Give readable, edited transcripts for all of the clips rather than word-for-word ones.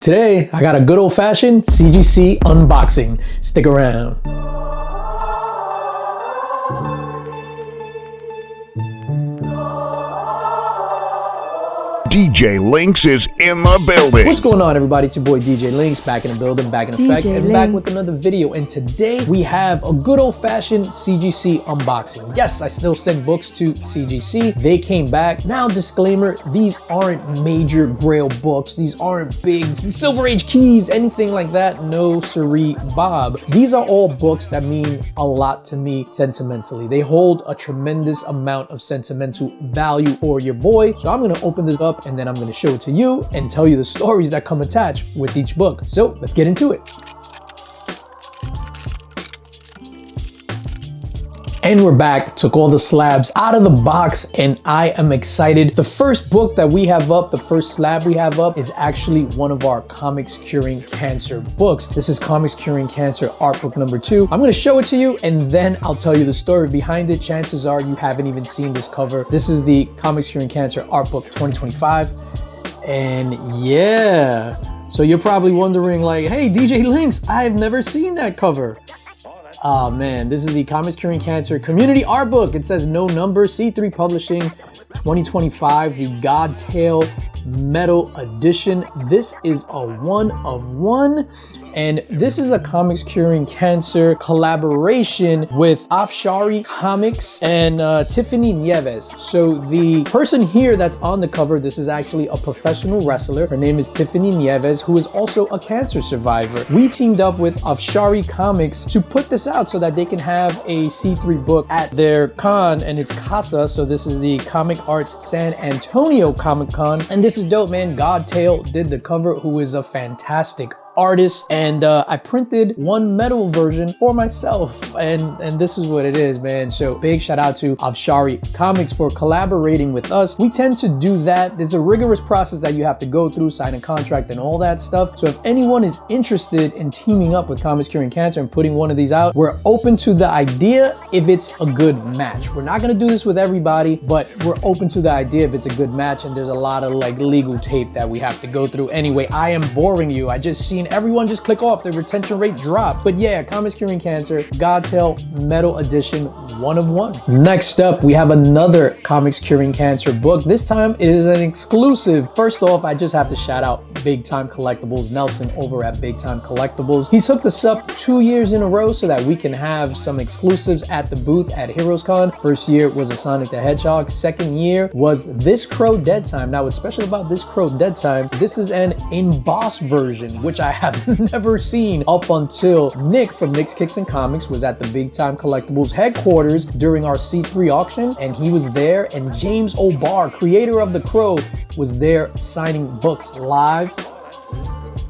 Today, I got a good old-fashioned CGC unboxing. Stick around. DJ Links is in the building. What's going on, everybody? It's your boy DJ Links, back in the building, back in effect, and Links. back with another video. And today we have a good old-fashioned CGC unboxing. Yes, I still send books to CGC. They came back. Now, disclaimer, these aren't major grail books. These aren't big Silver Age keys, anything like that. No siree, Bob. These are all books that mean a lot to me sentimentally. They hold a tremendous amount of sentimental value for your boy. So I'm gonna open this up and then I'm going to show it to you and tell you the stories that come attached with each book. So let's get into it. And we're back, took all the slabs out of the box, and I am excited. The first book that we have up, the first slab we have up, is actually one of our Comics Curing Cancer books. This is Comics Curing Cancer art book number 2. I'm gonna show it to you and then I'll tell you the story behind it. Chances are you haven't even seen this cover. This is the Comics Curing Cancer art book 2025. And yeah, so you're probably wondering like, hey, DJ Links, I've never seen that cover. Oh man, this is the Comics Curing Cancer Community Art Book. It says no number, C3 Publishing, 2025, the Godtail Metal Edition. This is a 1 of 1, and this is a Comics Curing Cancer collaboration with Afshari Comics and Tiffany Nieves. So the person here that's on the cover, this is actually a professional wrestler. Her name is Tiffany Nieves, who is also a cancer survivor. We teamed up with Afshari Comics to put this out so that they can have a C3 book at their con, and it's Casa. So this is the Comic Arts San Antonio Comic Con, and this is dope, man. Godtail did the cover, who is a fantastic artist, and I printed one metal version for myself, and this is what it is, man. So big shout out to Afshari Comics for collaborating with us. We tend to do that. There's a rigorous process that you have to go through, sign a contract and all that stuff. So if anyone is interested in teaming up with Comics Curing Cancer and putting one of these out, we're open to the idea if it's a good match. We're not gonna do this with everybody, but we're open to the idea if it's a good match, and there's a lot of like legal tape that we have to go through. Anyway, I am boring you. I just seen everyone just click off, the retention rate dropped. But yeah, Comics Curing Cancer, Godtail Metal Edition, 1 of 1. Next up, we have another Comics Curing Cancer book. This time it is an exclusive. First off, I just have to shout out Big Time Collectibles, Nelson over at Big Time Collectibles. He's hooked us up 2 years in a row so that we can have some exclusives at the booth at HeroesCon. First year was a Sonic the Hedgehog. Second year was This Crow Dead Time. Now, what's special about This Crow Dead Time, this is an embossed version, which I have never seen up until Nick from Nick's Kicks and Comics was at the Big Time Collectibles headquarters during our C3 auction, and he was there, and James O'Barr, creator of The Crow, was there signing books live.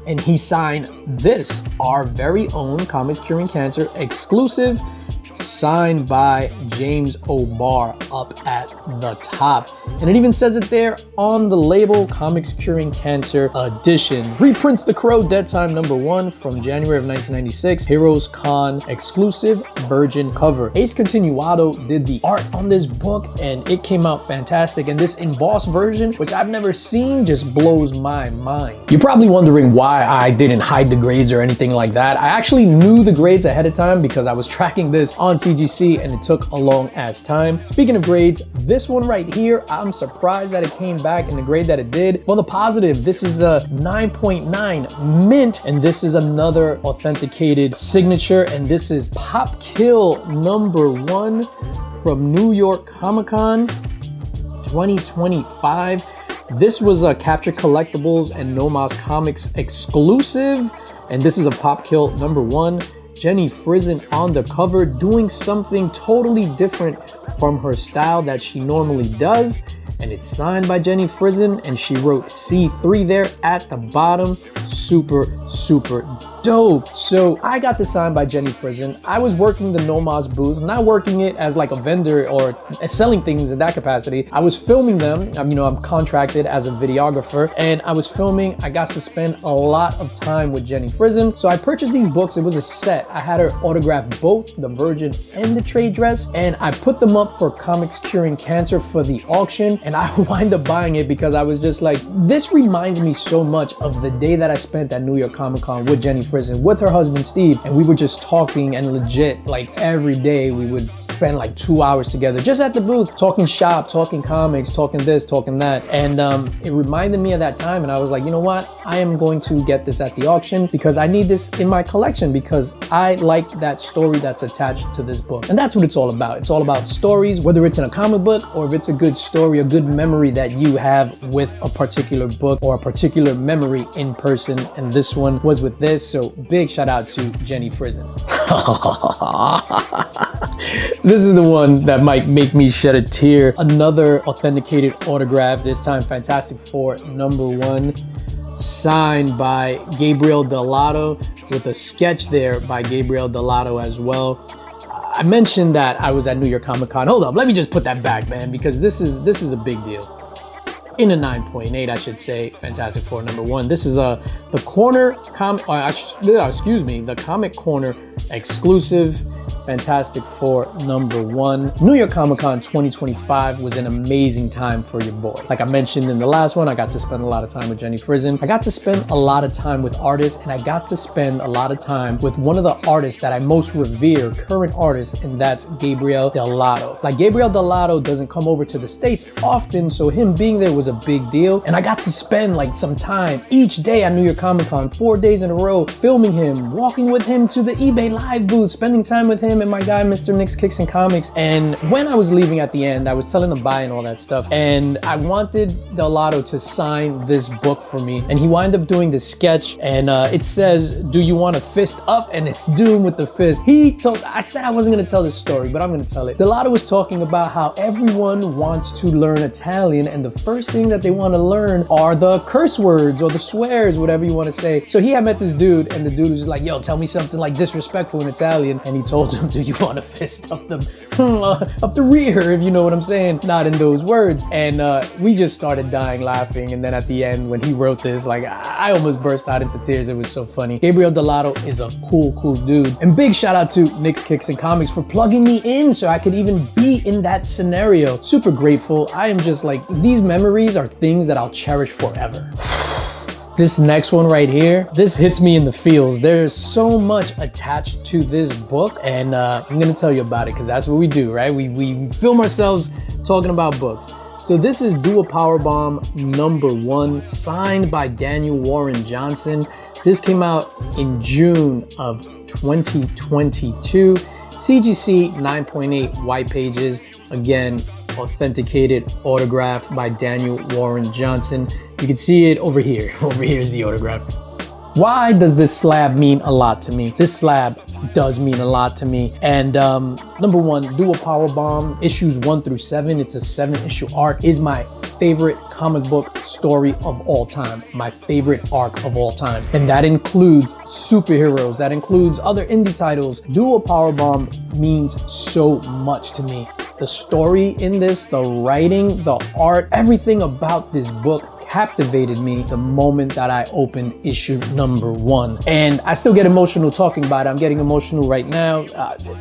And he signed this, our very own Comics Curing Cancer exclusive, signed by James O'Barr up at the top. And it even says it there on the label, Comics Curing Cancer Edition. Reprints The Crow Dead Time #1 from January of 1996. Heroes Con exclusive virgin cover. Ace Continuado did the art on this book and it came out fantastic. And this embossed version, which I've never seen, just blows my mind. You're probably wondering why I didn't hide the grades or anything like that. I actually knew the grades ahead of time because I was tracking this on CGC and it took a long ass time. Speaking of grades, this one right here, I'm surprised that it came back in the grade that it did. For the positive, this is a 9.9 mint, and this is another authenticated signature, and this is Pop Kill #1 from New York Comic Con 2025. This was a Capture Collectibles and Nomos Comics exclusive, and this is a Pop Kill #1. Jenny Frison on the cover, doing something totally different from her style that she normally does. And it's signed by Jenny Frison, and she wrote C3 there at the bottom. Super, super dope. So I got this signed by Jenny Frison. I was working the Nomos booth, not working it as like a vendor or selling things in that capacity. I was filming them. I'm contracted as a videographer, and I was filming. I got to spend a lot of time with Jenny Frison. So I purchased these books. It was a set. I had her autograph both the Virgin and the trade dress, and I put them up for Comics Curing Cancer for the auction. And and I wind up buying it because I was just like, this reminds me so much of the day that I spent at New York Comic Con with Jenny Frison, with her husband Steve, and we were just talking, and legit, like every day we would spend like 2 hours together just at the booth, talking shop, talking comics, talking this, talking that. And it reminded me of that time, and I was like, you know what? I am going to get this at the auction because I need this in my collection because I like that story that's attached to this book. And that's what it's all about. It's all about stories, whether it's in a comic book or if it's a good story, a good memory that you have with a particular book or a particular memory in person. And this one was with this. So big shout out to Jenny Frison. This is the one that might make me shed a tear. Another authenticated autograph, this time Fantastic Four #1, signed by Gabriel Dell'Otto with a sketch there by Gabriel Dell'Otto as well. I mentioned that I was at New York Comic Con. Hold up, let me just put that back, man, because this is a big deal. In a 9.8, I should say, Fantastic Four #1. This is the corner comic, the Comic Corner exclusive Fantastic Four #1. New York Comic Con 2025 was an amazing time for your boy. Like I mentioned in the last one, I got to spend a lot of time with Jenny Frison. I got to spend a lot of time with artists, and I got to spend a lot of time with one of the artists that I most revere, current artists, and that's Gabriel Dell'Otto. Like Gabriel Dell'Otto doesn't come over to the States often, so him being there was a big deal. And I got to spend like some time each day at New York Comic Con, 4 days in a row, filming him, walking with him to the eBay Live booth, spending time with him and my guy, Mr. Nick's Kicks and Comics. And when I was leaving at the end, I was telling him bye and all that stuff. And I wanted Dell'Otto to sign this book for me. And he wound up doing this sketch, and it says, "Do you want to fist up?" And it's Doom with the fist. I said I wasn't gonna tell this story, but I'm gonna tell it. Dell'Otto was talking about how everyone wants to learn Italian, and the first thing that they want to learn are the curse words or the swears, whatever you want to say. So he had met this dude, and the dude was just like, yo, tell me something like disrespectful in Italian. And he told him, do you want to fist up the rear, if you know what I'm saying? Not in those words. And we just started dying laughing. And then at the end, when he wrote this, like I almost burst out into tears. It was so funny. Gabriel Dell'Otto is a cool dude. And big shout out to Nick's Kicks and Comics for plugging me in so I could even be in that scenario. Super grateful. I am just like, these memories are things that I'll cherish forever. This next one right here, this hits me in the feels. There's so much attached to this book, and I'm gonna tell you about it because that's what we do, right? We film ourselves talking about books. So this is Do a Powerbomb #1, signed by Daniel Warren Johnson. This came out in June of 2022. CGC 9.8 white pages. Again, authenticated autograph by Daniel Warren Johnson. You can see it over here. Over here is the autograph. Why does this slab mean a lot to me? This slab does mean a lot to me. And #1, Do a Powerbomb, issues 1 through 7. It's a 7-issue arc. Is my favorite comic book story of all time. My favorite arc of all time. And that includes superheroes. That includes other indie titles. Do a Powerbomb means so much to me. The story in this, the writing, the art, everything about this book captivated me the moment that I opened issue #1. And I still get emotional talking about it. I'm getting emotional right now.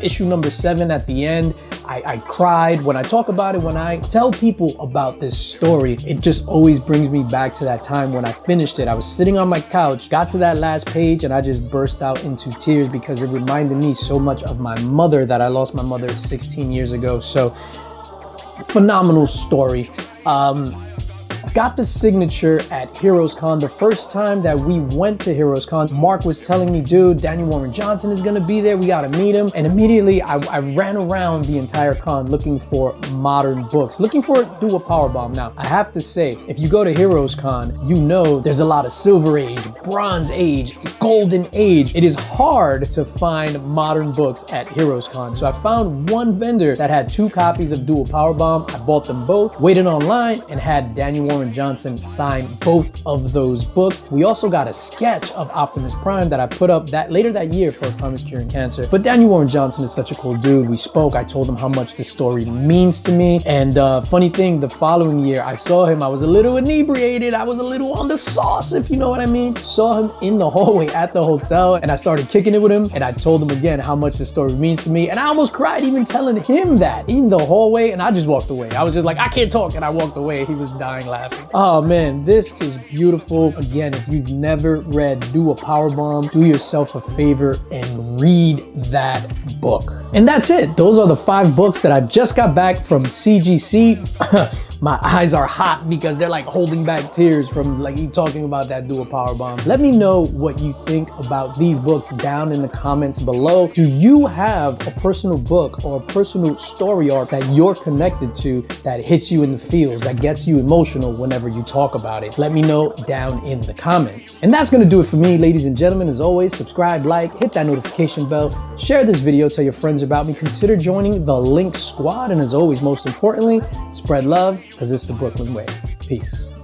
Issue #7 at the end, I cried. When I talk about it, when I tell people about this story, it just always brings me back to that time when I finished it. I was sitting on my couch, got to that last page, and I just burst out into tears because it reminded me so much of my mother, that I lost my mother 16 years ago. So phenomenal story. Got the signature at Heroes Con. The first time that we went to Heroes Con, Mark was telling me, dude, Daniel Warren Johnson is gonna be there. We gotta meet him. And immediately I ran around the entire con looking for modern books, looking for Do a Powerbomb. Now, I have to say, if you go to Heroes Con, you know there's a lot of Silver Age, Bronze Age, Golden Age. It is hard to find modern books at Heroes Con. So I found one vendor that had 2 copies of Do a Powerbomb. I bought them both, waited online, and had Daniel Warren Warren Johnson sign both of those books. We also got a sketch of Optimus Prime that I put up later that year for Comics Curing Cancer. But Daniel Warren Johnson is such a cool dude. We spoke, I told him how much the story means to me. And funny thing, the following year I saw him, I was a little inebriated, I was a little on the sauce, if you know what I mean. Saw him in the hallway at the hotel, and I started kicking it with him, and I told him again how much the story means to me, and I almost cried even telling him that in the hallway, and I just walked away. I was just like, I can't talk, and I walked away. He was dying laughing. Oh man, this is beautiful. Again, if you've never read Do a Powerbomb, do yourself a favor and read that book. And that's it. Those are the 5 books that I just got back from CGC. My eyes are hot because they're like holding back tears from like talking about that Do a Powerbomb. Let me know what you think about these books down in the comments below. Do you have a personal book or a personal story arc that you're connected to that hits you in the feels, that gets you emotional whenever you talk about it? Let me know down in the comments. And that's gonna do it for me, ladies and gentlemen. As always, subscribe, like, hit that notification bell, share this video, tell your friends about me, consider joining the Link Squad, and as always, most importantly, spread love, because it's the Brooklyn way. Peace.